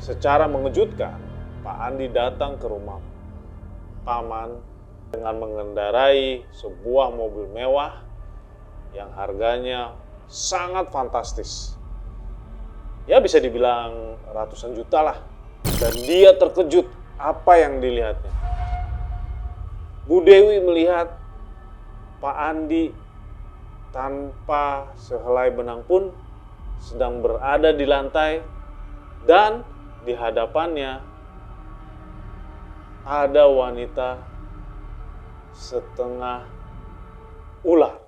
Secara mengejutkan, Pak Andi datang ke rumah Paman dengan mengendarai sebuah mobil mewah yang harganya sangat fantastis. Ya bisa dibilang ratusan juta lah. Dan dia terkejut apa yang dilihatnya. Bu Dewi melihat Pak Andi tanpa sehelai benang pun sedang berada di lantai dan di hadapannya ada wanita setengah ular.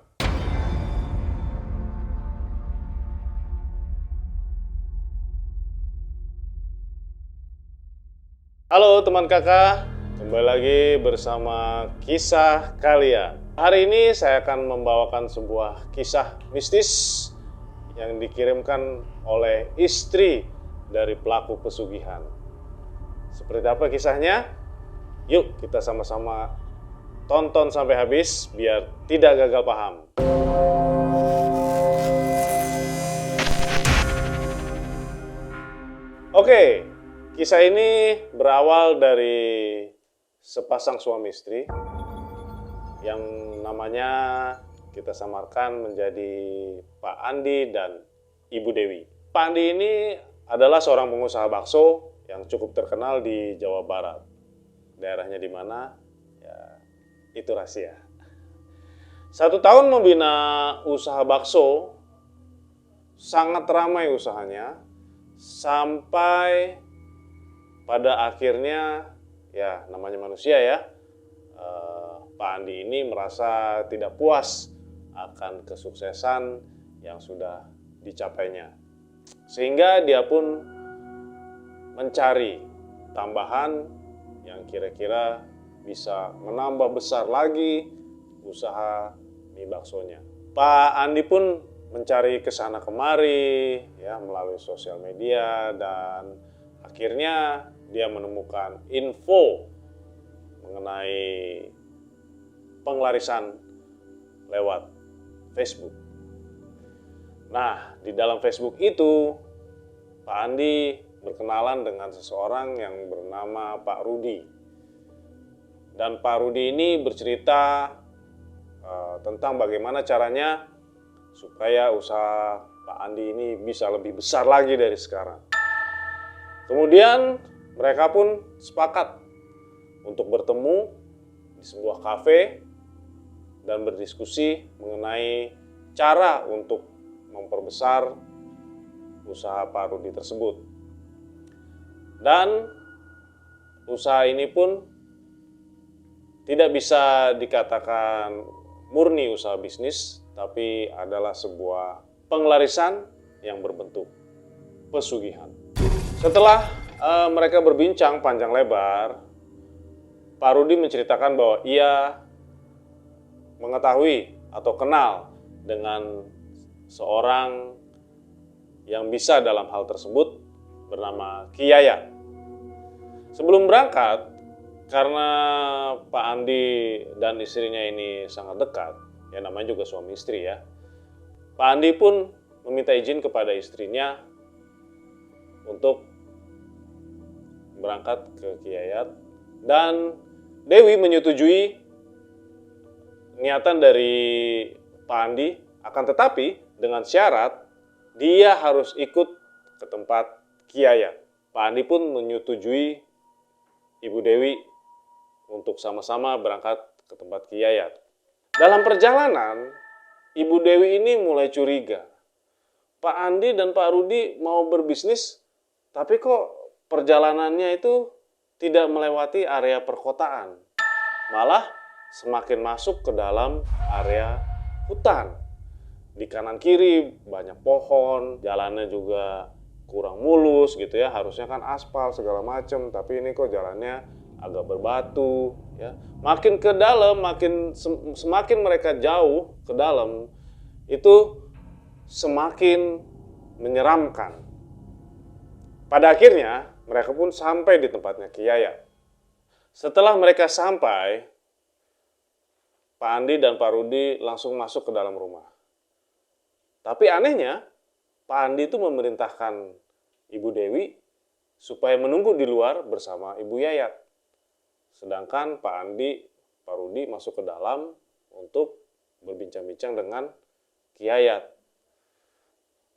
Halo teman kakak, kembali lagi bersama kisah kalian. Hari ini saya akan membawakan sebuah kisah mistis yang dikirimkan oleh istri dari pelaku pesugihan. Seperti apa kisahnya? Yuk kita sama-sama tonton sampai habis biar tidak gagal paham. Oke, kisah ini berawal dari sepasang suami istri yang namanya kita samarkan menjadi Pak Andi dan Ibu Dewi. Pak Andi ini adalah seorang pengusaha bakso yang cukup terkenal di Jawa Barat. Daerahnya di mana? Ya, itu rahasia. 1 tahun membina usaha bakso, sangat ramai usahanya, sampai pada akhirnya, ya namanya manusia ya, Pak Andi ini merasa tidak puas akan kesuksesan yang sudah dicapainya. Sehingga dia pun mencari tambahan yang kira-kira bisa menambah besar lagi usaha mie baksonya. Pak Andi pun mencari kesana kemari ya melalui sosial media dan akhirnya dia menemukan info mengenai penglarisan lewat Facebook. Nah, di dalam Facebook itu Pak Andi berkenalan dengan seseorang yang bernama Pak Rudi. Dan Pak Rudi ini bercerita tentang bagaimana caranya supaya usaha Pak Andi ini bisa lebih besar lagi dari sekarang. Kemudian mereka pun sepakat untuk bertemu di sebuah kafe dan berdiskusi mengenai cara untuk memperbesar usaha Pak Rudi tersebut. Dan usaha ini pun tidak bisa dikatakan murni usaha bisnis, tapi adalah sebuah penglarisan yang berbentuk pesugihan. Setelah mereka berbincang panjang lebar, Pak Rudi menceritakan bahwa ia mengetahui atau kenal dengan seorang yang bisa dalam hal tersebut bernama Ki Yayat. Sebelum berangkat, karena Pak Andi dan istrinya ini sangat dekat, ya namanya juga suami istri ya, Pak Andi pun meminta izin kepada istrinya untuk berangkat ke Ki Yayat dan Dewi menyetujui niatan dari Pak Andi, akan tetapi dengan syarat dia harus ikut ke tempat Ki Yayat. Pak Andi pun menyetujui Ibu Dewi untuk sama-sama berangkat ke tempat Ki Yayat. Dalam perjalanan, Ibu Dewi ini mulai curiga. Pak Andi dan Pak Rudi mau berbisnis, tapi kok perjalanannya itu tidak melewati area perkotaan. Malah semakin masuk ke dalam area hutan. Di kanan kiri banyak pohon, jalannya juga kurang mulus gitu ya. Harusnya kan aspal segala macam, tapi ini kok jalannya agak berbatu ya. Makin ke dalam, semakin mereka jauh ke dalam, itu semakin menyeramkan. Pada akhirnya mereka pun sampai di tempatnya Ki Yayat. Setelah mereka sampai, Pak Andi dan Pak Rudi langsung masuk ke dalam rumah. Tapi anehnya, Pak Andi itu memerintahkan Ibu Dewi supaya menunggu di luar bersama Ibu Yayat. Sedangkan Pak Andi, Pak Rudi masuk ke dalam untuk berbincang-bincang dengan Ki Yayat.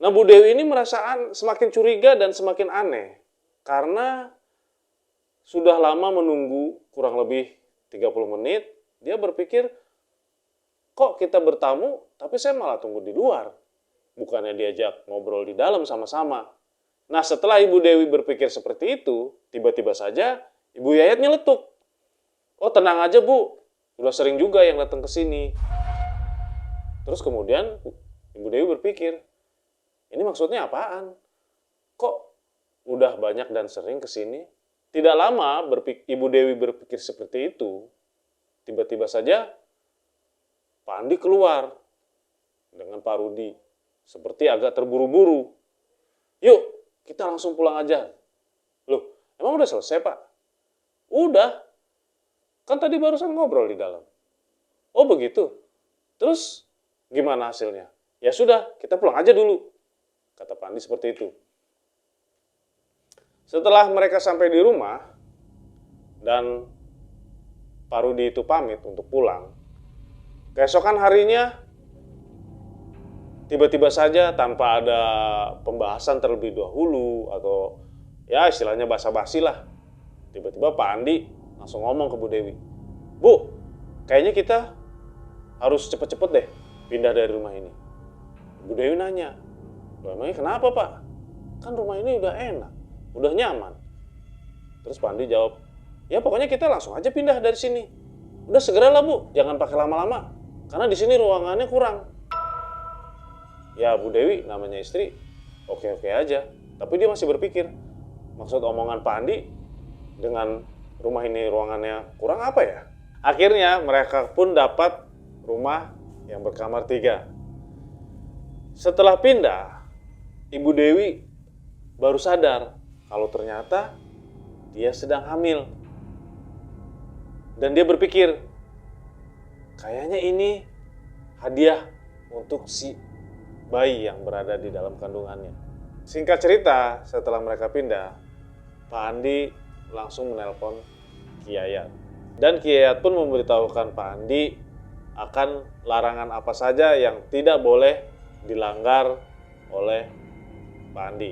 Nah, Bu Dewi ini merasa semakin curiga dan semakin aneh karena sudah lama menunggu kurang lebih 30 menit, dia berpikir, kok kita bertamu tapi saya malah tunggu di luar. Bukannya diajak ngobrol di dalam sama-sama. Nah, setelah Ibu Dewi berpikir seperti itu, tiba-tiba saja Ibu Yayat nyeletuk. Oh, tenang aja Bu, udah sering juga yang datang ke sini. Terus kemudian Ibu Dewi berpikir, ini maksudnya apaan? Kok udah banyak dan sering ke sini? Tidak lama Ibu Dewi berpikir seperti itu, tiba-tiba saja Pak Andi keluar dengan Pak Rudi, seperti agak terburu-buru. Yuk, kita langsung pulang aja. Loh, emang udah selesai Pak? Udah, kan tadi barusan ngobrol di dalam. Oh begitu? Terus gimana hasilnya? Ya sudah, kita pulang aja dulu, kata Pak Andi seperti itu. Setelah mereka sampai di rumah dan Pak Rudi itu pamit untuk pulang, keesokan harinya tiba-tiba saja tanpa ada pembahasan terlebih dahulu atau ya istilahnya basa-basi lah, tiba-tiba Pak Andi langsung ngomong ke Bu Dewi, Bu, kayaknya kita harus cepet-cepet deh pindah dari rumah ini. Bu Dewi nanya, emangnya kenapa Pak? Kan rumah ini udah enak, udah nyaman. Terus Pak Andi jawab, ya pokoknya kita langsung aja pindah dari sini. Udah segeralah Bu, jangan pakai lama-lama, karena di sini ruangannya kurang. Ya Bu Dewi namanya istri, oke-oke aja. Tapi dia masih berpikir, maksud omongan Pak Andi dengan rumah ini ruangannya kurang apa ya? Akhirnya mereka pun dapat rumah yang berkamar 3. Setelah pindah, Ibu Dewi baru sadar kalau ternyata dia sedang hamil. Dan dia berpikir, kayaknya ini hadiah untuk si bayi yang berada di dalam kandungannya. Singkat cerita, setelah mereka pindah, Pak Andi langsung menelpon Ki Yayat. Dan Ki Yayat pun memberitahukan Pak Andi akan larangan apa saja yang tidak boleh dilanggar oleh Pak Andi.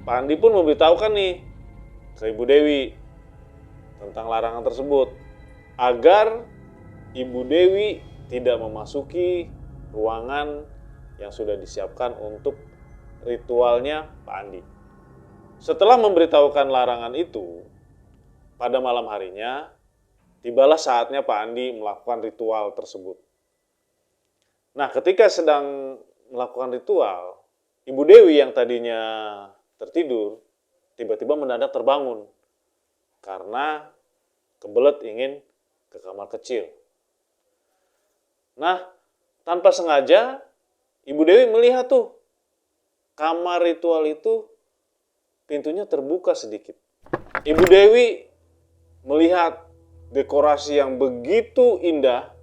Pak Andi pun memberitahukan nih ke Ibu Dewi tentang larangan tersebut agar Ibu Dewi tidak memasuki ruangan yang sudah disiapkan untuk ritualnya Pak Andi. Setelah memberitahukan larangan itu, pada malam harinya tibalah saatnya Pak Andi melakukan ritual tersebut. Nah, ketika sedang melakukan ritual, Ibu Dewi yang tadinya tertidur tiba-tiba mendadak terbangun karena kebelet ingin ke kamar kecil. Nah, tanpa sengaja Ibu Dewi melihat tuh kamar ritual itu pintunya terbuka sedikit. Ibu Dewi melihat dekorasi yang begitu indah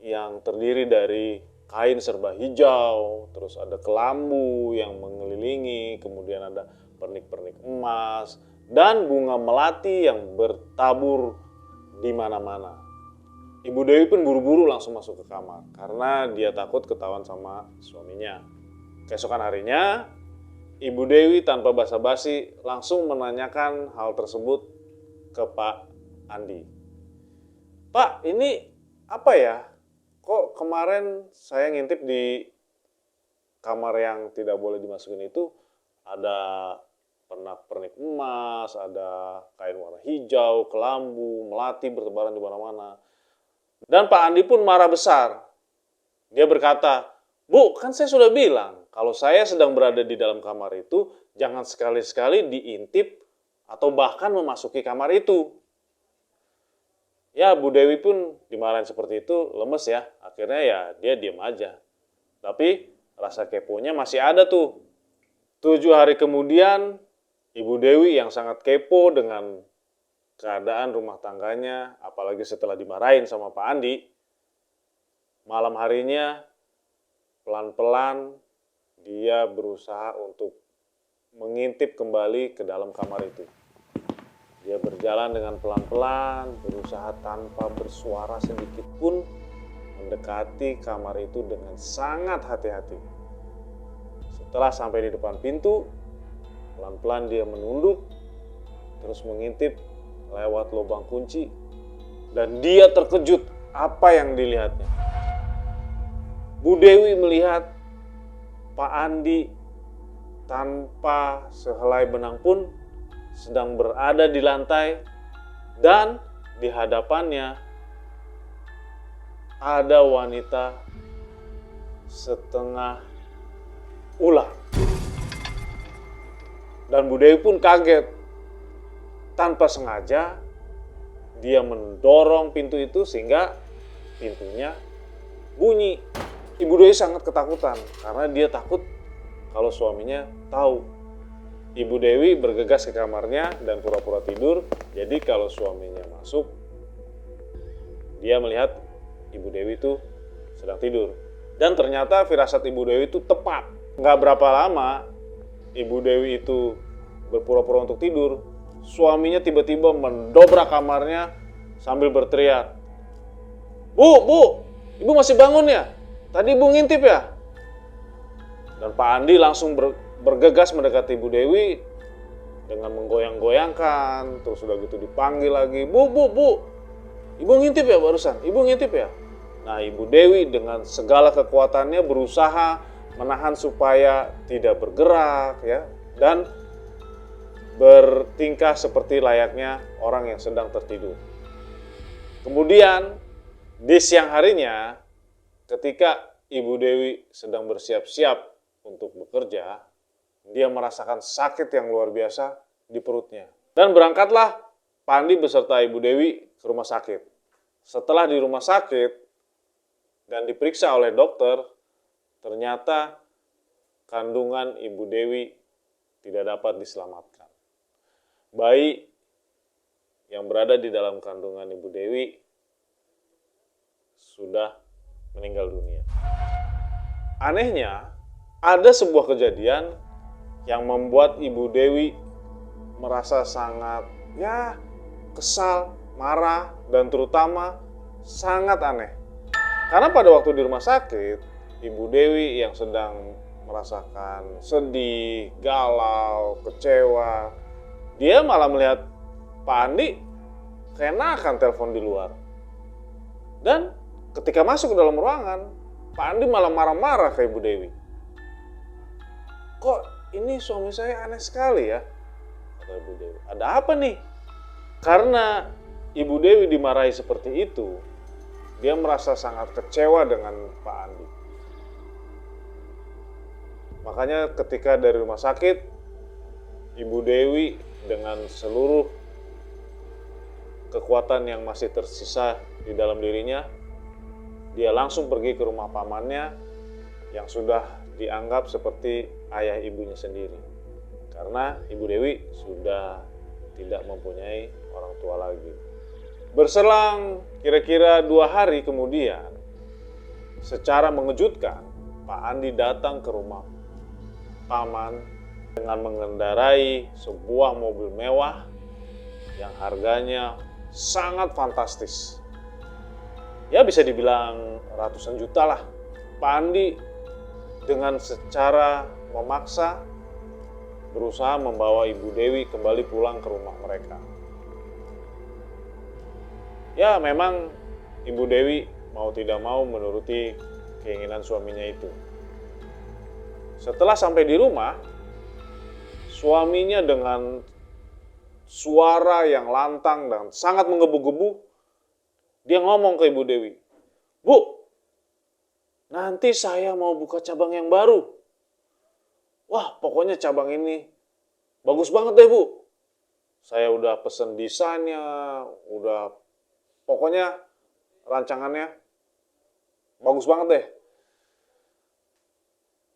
yang terdiri dari kain serba hijau, terus ada kelambu yang mengelilingi, kemudian ada pernik-pernik emas dan bunga melati yang bertabur di mana-mana. Ibu Dewi pun buru-buru langsung masuk ke kamar karena dia takut ketahuan sama suaminya. Keesokan harinya, Ibu Dewi tanpa basa-basi langsung menanyakan hal tersebut ke Pak Andi. Pak, ini apa ya? Kok kemarin saya ngintip di kamar yang tidak boleh dimasukin itu ada pernak-pernik emas, ada kain warna hijau, kelambu, melati bertebaran di mana-mana. Dan Pak Andi pun marah besar. Dia berkata, Bu, kan saya sudah bilang, kalau saya sedang berada di dalam kamar itu, jangan sekali-sekali diintip atau bahkan memasuki kamar itu. Ya, Bu Dewi pun dimarahin seperti itu, lemes ya. Akhirnya ya dia diam aja. Tapi rasa keponya masih ada tuh. 7 hari kemudian, Ibu Dewi yang sangat kepo dengan keadaan rumah tangganya, apalagi setelah dimarahin sama Pak Andi, malam harinya pelan-pelan dia berusaha untuk mengintip kembali ke dalam kamar itu. Dia berjalan dengan pelan-pelan, berusaha tanpa bersuara sedikit pun mendekati kamar itu dengan sangat hati-hati. Setelah sampai di depan pintu, pelan-pelan dia menunduk, terus mengintip lewat lubang kunci, dan dia terkejut apa yang dilihatnya. Bu Dewi melihat Pak Andi tanpa sehelai benang pun sedang berada di lantai, dan di hadapannya ada wanita setengah ular. Dan Bu Dewi pun kaget. Tanpa sengaja dia mendorong pintu itu sehingga pintunya bunyi. Ibu Dewi sangat ketakutan karena dia takut kalau suaminya tahu. Ibu Dewi bergegas ke kamarnya dan pura-pura tidur. Jadi kalau suaminya masuk, dia melihat Ibu Dewi itu sedang tidur. Dan ternyata firasat Ibu Dewi itu tepat. Nggak berapa lama Ibu Dewi itu berpura-pura untuk tidur, suaminya tiba-tiba mendobrak kamarnya sambil berteriak, Bu, Ibu masih bangun ya? Tadi Ibu ngintip ya?" Dan Pak Andi langsung bergegas mendekati Ibu Dewi dengan menggoyang-goyangkan, terus udah gitu dipanggil lagi, Bu, Ibu ngintip ya barusan? Ibu ngintip ya?" Nah, Ibu Dewi dengan segala kekuatannya berusaha menahan supaya tidak bergerak ya, dan bertingkah seperti layaknya orang yang sedang tertidur. Kemudian di siang harinya, ketika Ibu Dewi sedang bersiap-siap untuk bekerja, dia merasakan sakit yang luar biasa di perutnya. Dan berangkatlah Pak Andi beserta Ibu Dewi ke rumah sakit. Setelah di rumah sakit dan diperiksa oleh dokter, ternyata kandungan Ibu Dewi tidak dapat diselamatkan. Bayi yang berada di dalam kandungan Ibu Dewi sudah meninggal dunia. Anehnya, ada sebuah kejadian yang membuat Ibu Dewi merasa sangat kesal, marah, dan terutama sangat aneh. Karena pada waktu di rumah sakit, Ibu Dewi yang sedang merasakan sedih, galau, kecewa, dia malah melihat Pak Andi keenakan telepon di luar. Dan ketika masuk ke dalam ruangan, Pak Andi malah marah-marah ke Ibu Dewi. "Kok ini suami saya aneh sekali ya?" kata Ibu Dewi. "Ada apa nih?" Karena Ibu Dewi dimarahi seperti itu, dia merasa sangat kecewa dengan Pak Andi. Makanya ketika dari rumah sakit, Ibu Dewi dengan seluruh kekuatan yang masih tersisa di dalam dirinya, dia langsung pergi ke rumah pamannya yang sudah dianggap seperti ayah ibunya sendiri. Karena Ibu Dewi sudah tidak mempunyai orang tua lagi. Berselang kira-kira 2 hari kemudian, secara mengejutkan, Pak Andi datang ke rumah paman dengan mengendarai sebuah mobil mewah yang harganya sangat fantastis. Ya bisa dibilang ratusan juta lah. Pak Andi dengan secara memaksa berusaha membawa Ibu Dewi kembali pulang ke rumah mereka. Ya memang Ibu Dewi mau tidak mau menuruti keinginan suaminya itu. Setelah sampai di rumah, suaminya dengan suara yang lantang dan sangat menggebu-gebu, dia ngomong ke Ibu Dewi, "Bu, nanti saya mau buka cabang yang baru. Wah, pokoknya cabang ini bagus banget deh, Bu. Saya udah pesen desainnya, pokoknya rancangannya bagus banget deh."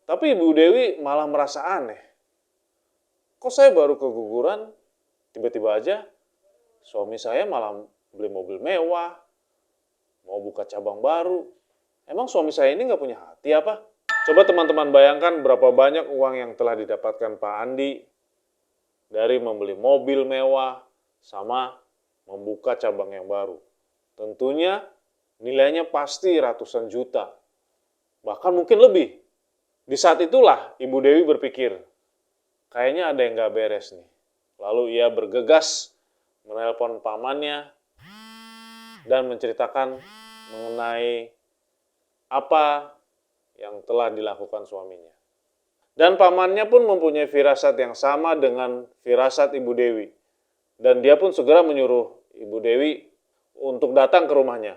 Tapi Ibu Dewi malah merasa aneh. Kok saya baru keguguran, tiba-tiba aja suami saya malah beli mobil mewah, mau buka cabang baru. Emang suami saya ini nggak punya hati apa? Coba teman-teman bayangkan berapa banyak uang yang telah didapatkan Pak Andi dari membeli mobil mewah sama membuka cabang yang baru. Tentunya nilainya pasti ratusan juta, bahkan mungkin lebih. Di saat itulah Ibu Dewi berpikir, kayaknya ada yang gak beres nih. Lalu ia bergegas menelpon pamannya dan menceritakan mengenai apa yang telah dilakukan suaminya. Dan pamannya pun mempunyai firasat yang sama dengan firasat Ibu Dewi. Dan dia pun segera menyuruh Ibu Dewi untuk datang ke rumahnya.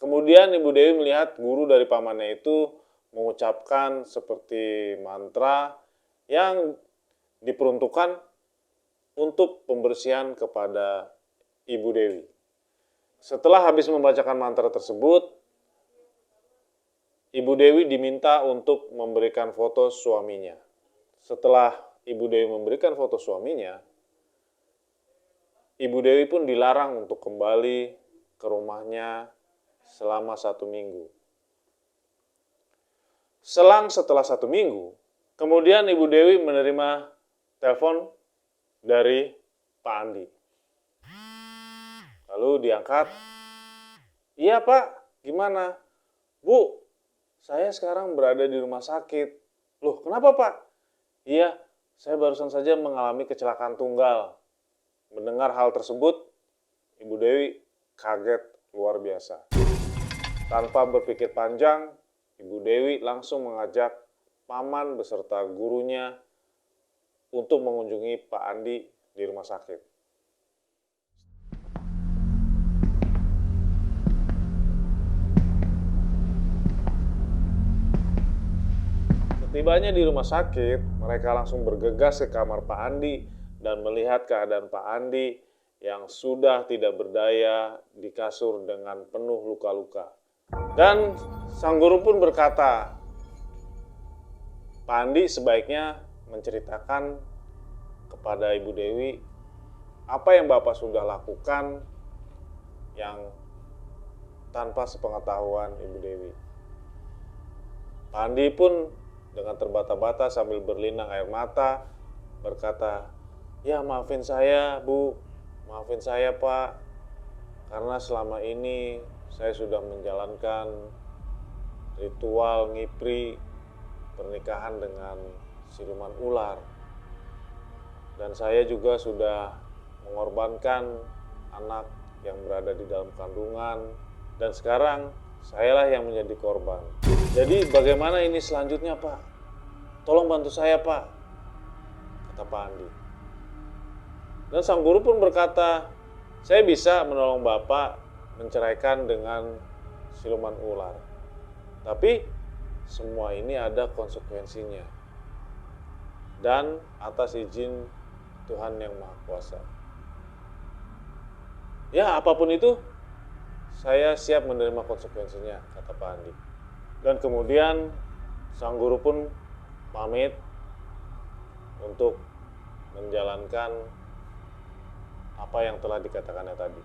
Kemudian Ibu Dewi melihat guru dari pamannya itu mengucapkan seperti mantra yang diperuntukkan untuk pembersihan kepada Ibu Dewi. Setelah habis membacakan mantra tersebut, Ibu Dewi diminta untuk memberikan foto suaminya. Setelah Ibu Dewi memberikan foto suaminya, Ibu Dewi pun dilarang untuk kembali ke rumahnya selama 1 minggu. Setelah 1 minggu, kemudian Ibu Dewi menerima telepon dari Pak Andi. Lalu diangkat, "Iya Pak, gimana?" "Bu, saya sekarang berada di rumah sakit." "Loh, kenapa Pak?" "Iya, saya barusan saja mengalami kecelakaan tunggal." Mendengar hal tersebut, Ibu Dewi kaget luar biasa. Tanpa berpikir panjang, Ibu Dewi langsung mengajak paman beserta gurunya untuk mengunjungi Pak Andi di rumah sakit. Setibanya di rumah sakit, mereka langsung bergegas ke kamar Pak Andi dan melihat keadaan Pak Andi yang sudah tidak berdaya di kasur dengan penuh luka-luka. Dan sang guru pun berkata, Pak Andi sebaiknya menceritakan kepada Ibu Dewi apa yang Bapak sudah lakukan yang tanpa sepengetahuan Ibu Dewi. Pak Andi pun dengan terbata-bata sambil berlinang air mata berkata, "Ya maafin saya Bu, maafin saya Pak, karena selama ini saya sudah menjalankan ritual ngipri pernikahan dengan siluman ular. Dan saya juga sudah mengorbankan anak yang berada di dalam kandungan. Dan sekarang sayalah yang menjadi korban. Jadi bagaimana ini selanjutnya Pak? Tolong bantu saya Pak," kata Pak Andi. Dan sang guru pun berkata, "Saya bisa menolong Bapak menceraikan dengan siluman ular. Tapi semua ini ada konsekuensinya. Dan atas izin Tuhan yang Maha Kuasa. Ya, apapun itu, saya siap menerima konsekuensinya," kata Pak Andi. Dan kemudian sang guru pun pamit untuk menjalankan apa yang telah dikatakannya tadi.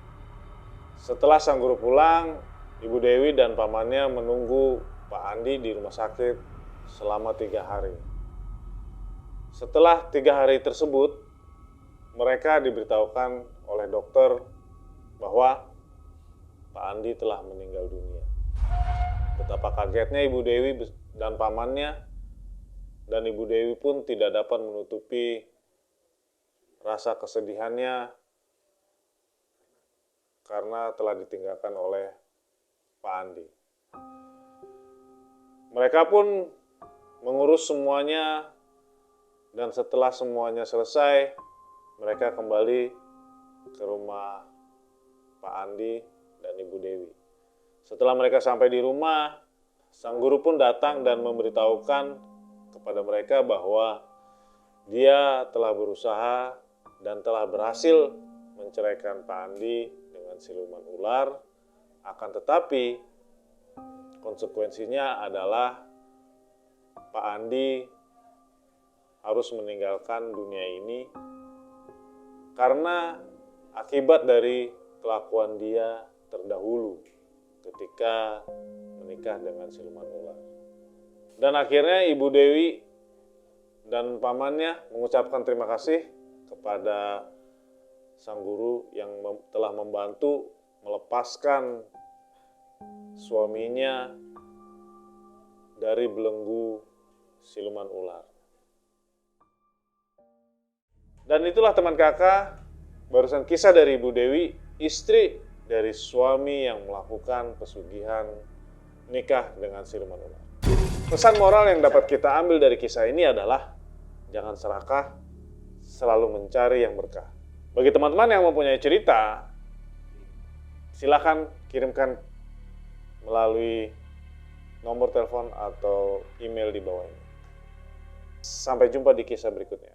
Setelah sang guru pulang, Ibu Dewi dan pamannya menunggu Pak Andi di rumah sakit selama 3 hari. Setelah 3 hari tersebut, mereka diberitahukan oleh dokter bahwa Pak Andi telah meninggal dunia. Betapa kagetnya Ibu Dewi dan pamannya, dan Ibu Dewi pun tidak dapat menutupi rasa kesedihannya karena telah ditinggalkan oleh Pak Andi. Mereka pun mengurus semuanya, dan setelah semuanya selesai, mereka kembali ke rumah Pak Andi dan Ibu Dewi. Setelah mereka sampai di rumah, sang guru pun datang dan memberitahukan kepada mereka bahwa dia telah berusaha dan telah berhasil menceraikan Pak Andi dengan siluman ular. Akan tetapi konsekuensinya adalah Pak Andi harus meninggalkan dunia ini karena akibat dari kelakuan dia terdahulu ketika menikah dengan siluman ular. Dan akhirnya Ibu Dewi dan pamannya mengucapkan terima kasih kepada sang guru yang telah membantu melepaskan suaminya dari belenggu siluman ular. Dan itulah teman kakak, barusan kisah dari Ibu Dewi, istri dari suami yang melakukan pesugihan nikah dengan siluman ular. Pesan moral yang dapat kita ambil dari kisah ini adalah jangan serakah, selalu mencari yang berkah. Bagi teman-teman yang mempunyai cerita, silakan kirimkan melalui nomor telepon atau email di bawah ini. Sampai jumpa di kisah berikutnya.